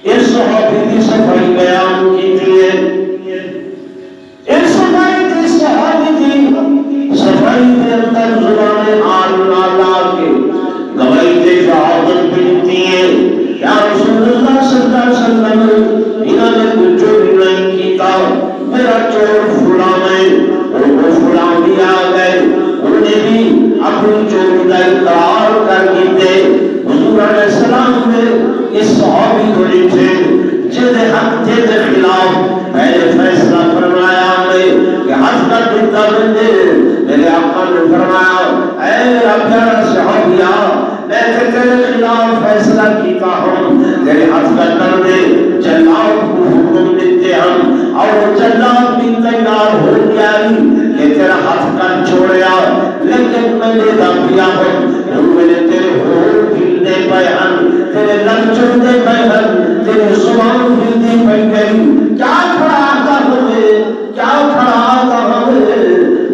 اس صحابی کی صفائی بیان کیجیے، اس صفائی کی صحابی کی صفائی کے اندر زبان حال نہ لا کے گواہی دے شہادت ملتی ہے، یا رسول اللہ صلی اللہ علیہ وسلم انہوں نے کچھ بھی نہیں کیتا، میرا چور فلاں ہے اور وہ فلاں بھی آ گئے، انہوں نے بھی اپنی چوری کا اقرار کر دیتے۔ حضور علیہ السلام نے اس صحابی کو لکھے جن حق کے خلاف پہلے فیصلہ فرمایا ہے کہ حق کا بندہ بندے، میرے آقا نے فرمایا اے میرا پیارا صحابیہ، میں تیرے خلاف فیصلہ کیتا ہوں، تیرے حق کا کر دے، جلاد کو حکم دیتے ہم، اور جلاد بھی تیار ہو گیا کہ تیرا ہاتھ کا چھوڑیا، لیکن میں نے دیا ہوں، میں نے تیرے ہونٹ ہلنے پہ ہن، تیرے لب چلنے پہ ہن، تیرے زبان ہلنے پہ گئی، کیا کھڑا آتا ہمیں، کیا کھڑا آتا ہمیں؟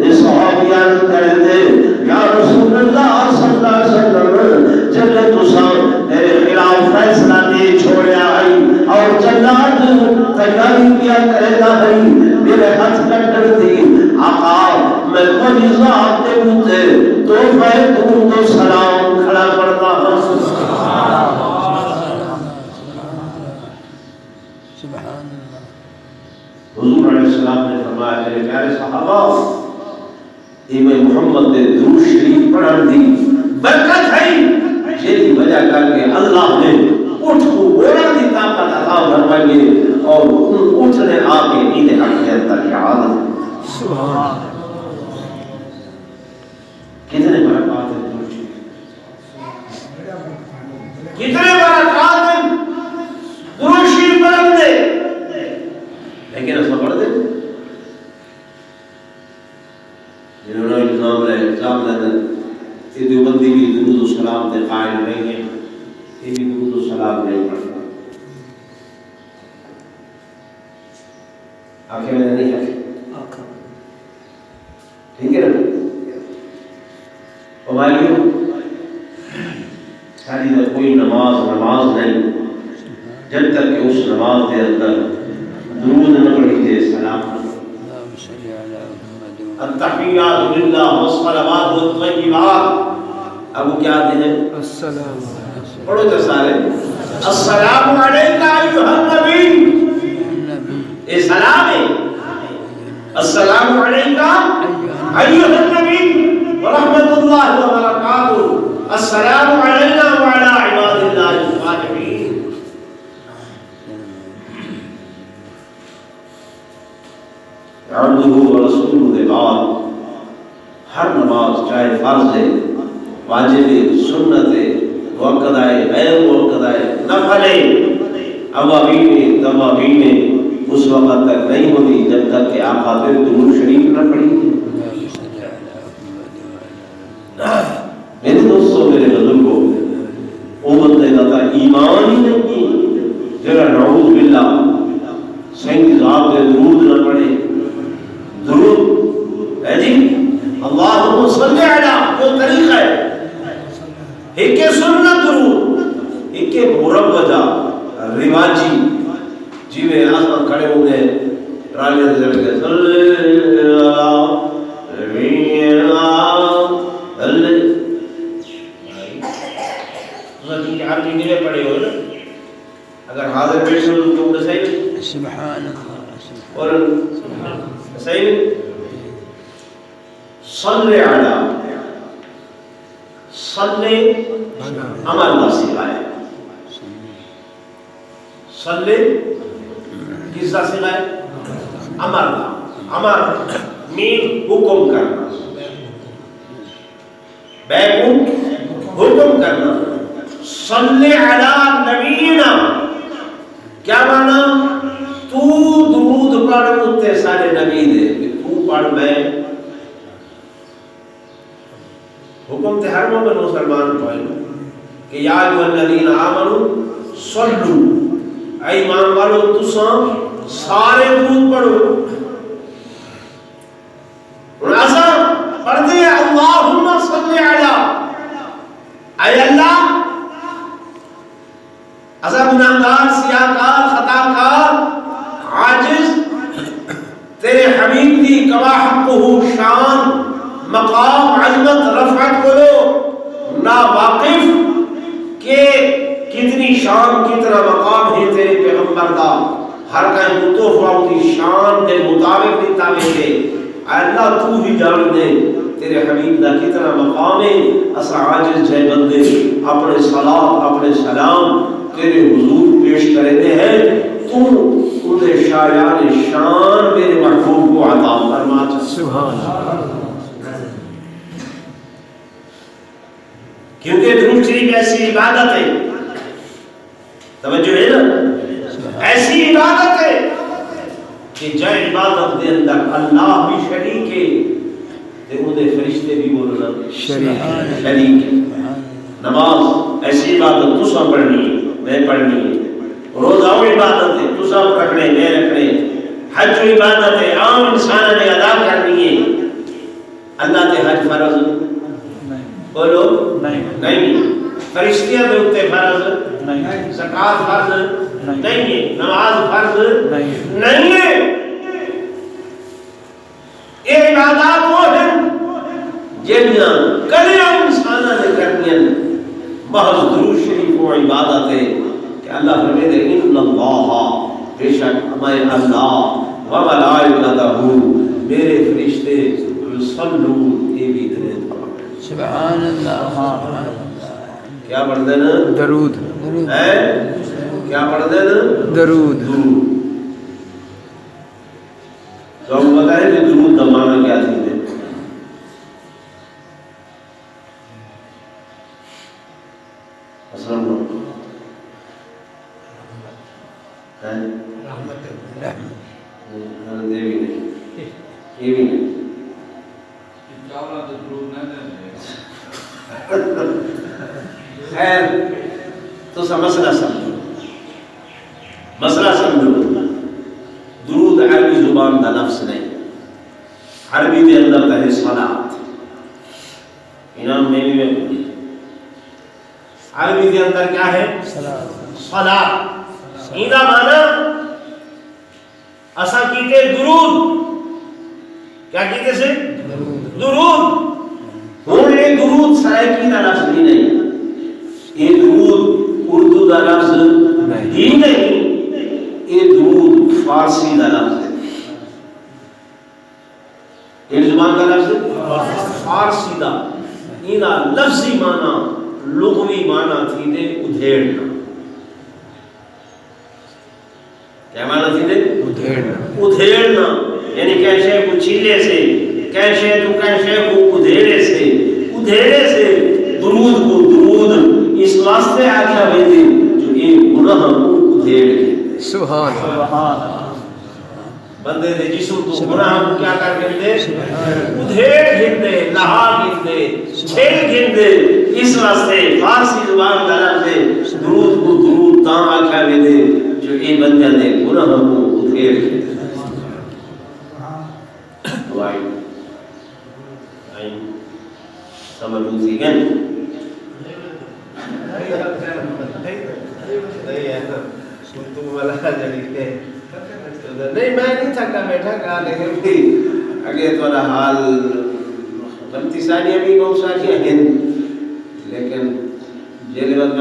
اس صحابیان کہہ دے یا رسول اللہ صلی اللہ علیہ وسلم، جلے تساں تیرے خلاف فیصلہ دے چھوڑیا ہے اور جلاد تیاری کیا کرے گا ہے، میرے ہاتھ کٹر دی آقا، میں کوئی ذات دے ہوتے تو میں تو سلام کھڑا کرتا ہوں۔ حضور علیہ السلام نے فرمایا میرے پیارے صحابہ، امام محمد نے درود شریف پڑھن دی برکت ہے، جس وجہ کر کے اللہ نے اٹھ کو بولا دی طاقت عطا فرمائی اور اٹھنے آ کے عید حق کے اندر شہادت۔ سبحان کتنے برکات ہیں درود شریف، کتنے برکات ہیں درود شریف پڑھن دے، لیکن اس میں پڑھ دے جنہوں نے الزام لینا یہ دیوبندی بھی درود و سلام دے قائل نہیں ہے، یہ بھی درود و سلام نہیں پڑھتا، آنکھیں میں نہیں ہے ٹھیک ہے نا؟ ہماری ساری کوئی نماز نہیں جب تک کہ اس نماز کے اندر درود نہ پڑھی جائے، سلام نہ پڑھی۔ التحیات للہ والصلوات والطیبات، اب وہ کیا ہیں؟ السلام پڑھو تو سارے، السلام علیکہ ایھا النبی، یہ سلام ہے، السلام علیکہ ایھا النبی ورحمۃ اللہ وبرکاتہ، السلام علینا وعلی عباد اللہ الصالحین۔ عبدہ ورسولہ کے بعد ہر نماز چاہے فرض ہے، واجب ہے، سنت ہے، مؤکدہ ہے، غیر مؤکدہ ہے، نفل ہے، اوابین ہے، توابین ہے، اس وقت تک نہیں ہوتی جب تک کہ آقا پہ درود شریف نہ پڑھی۔ میرے دوستوں، میرے بزرگوں، امت نے نہ ایمان ہی نہیں کی جرا نعوذ باللہ صحیح ذات پہ درود نہ پڑھے۔ درود ہے جی، اللہم صلی علی، جو طریقہ ہے، ایک سنت درود، ایک مروجہ رواجی، جی میں آسان کھڑے ہوئے ٹرالیاں دے لگے صلی اللہ عربی نہیں پڑھے ہوئے نا، اگر حاضر بیٹھے ہو تو وہ صحیح سبحان اللہ اور صحیح صلی علی، صلی امر کا صیغہ ہے، صلی کس کا صیغہ ہے؟ امر کا، امر مین حکم کرنا، بیکم حکم کرنا، صلی علی نبینا کیا مانا؟ تو درود پڑھ اتے سارے نبی دے، تو پڑھ، میں حکم تے ہر مومن مسلمان پڑھے کہ یا ایھا الذین آمنوا صلو، اے ایمان والو تساں سارے درود پڑھو۔ اور ایسا پڑھتے ہیں اللہم صلی علی، اے اللہ اسا گناہگار، سیاہکار، خطاکار، عاجز، تیرے حبیب دی کما حقہ شان، مقام، عظمت، رفعت کو نا واقف کہ کتنی شان کتنا مقام ہے تیرے پیغمبر دا، ہر کہیں متوف واؤتی شان دے مطابق دیتا میں اللہ تو ہی جان دے تیرے حبیب دا کتنا مقام ہے. اسا عاجز جے بندے اپنے صلاۃ اپنے سلام تیرے حضور پیش کرتے ہیں، تو انہیں شایان شان میرے محبوب کو عطا فرما. سبحان اللہ. کیونکہ درود شریف ایسی عبادت ہے، توجہ ہے نا، ایسی عبادت ہے کہ جے عبادت دے اندر اللہ بھی شریک ہے تے اودے فرشتے بھی بولنا شریک ہے. نماز ایسی عبادت تساں پڑھنی ہے، میں پڑھنی ہے. روزہ عبادت ہے، تساں رکھنے میں رکھنے. حج عبادت ہے، عام انسان نے ادا کرنی ہے. اللہ تے حج فرض بولو نہیں، فرشتیاں دے اوتے فرض نہیں، زکات فرض نہیں ہے، نماز فرض نہیں ہے. یہ عبادات وہ ہیں جنہاں کلیاں انساناں نے کرنیاں. محض درود شریف و عبادت ہے کہ اللہ فرمائے دے ان اللہ، بے شک میں اللہ و ملائکتہ میرے فرشتے یصلون یہ بھی درود. سبحان اللہ. کیا پڑھتے ہیں؟ درود. کیا پڑھتے ہیں؟ درود. تو ہم بتائیں کہ درود کا معنی کیا تھی؟ السلام علیکم. یہ بھی نہیں. خیر تو مسئلہ سمجھو، مسئلہ سمجھو. درود عربی زبان کا لفظ نہیں، عربی کے اندر ہے صلاۃ. انعام میں بھی عربی کے اندر کیا ہے؟ صلاۃ. اینا مانا اسا کیتے درود. کیا کیتے سے؟ درود. ہوں یہ درود سائیکی کا لفظ بھی نہیں، یہ درود اردو کا لفظ ہی نہیں، یہ درود فارسی کا لفظ ہے. یہ زبان کا لفظ فارسی کا. اینا لفظی معنی لغوی معنی تھی دے ادھیڑنا. کیا معنی تھی دے؟ ادھیڑنا. یعنی کیسے کو چھیلے سے، کیسے تو کیسے کو ادھیڑے سے، ادھیڑے سے درود کو درود اس واسطے آکھا بیدے جو یہ گناہ کو ادھیڑ کے. سبحان اللہ. بندے دے جسم تو گناہ کو کیا کر گھندے؟ ادھیڑ گھندے، لہا گھندے، چھیل گھندے. اس واسطے فارسی زبان کا لفظ درود کو درود تاں آکھا بیدے جو یہ بندے دے گناہ کو ادھیڑ گھندے. سمجھو سی گن نہیں میں نہیں تھکا بیٹھا کہا لیکن بھی اگے تھوڑا حال غلطی ساریاں بھی بہت ساری ہیں لیکن جیلے وقت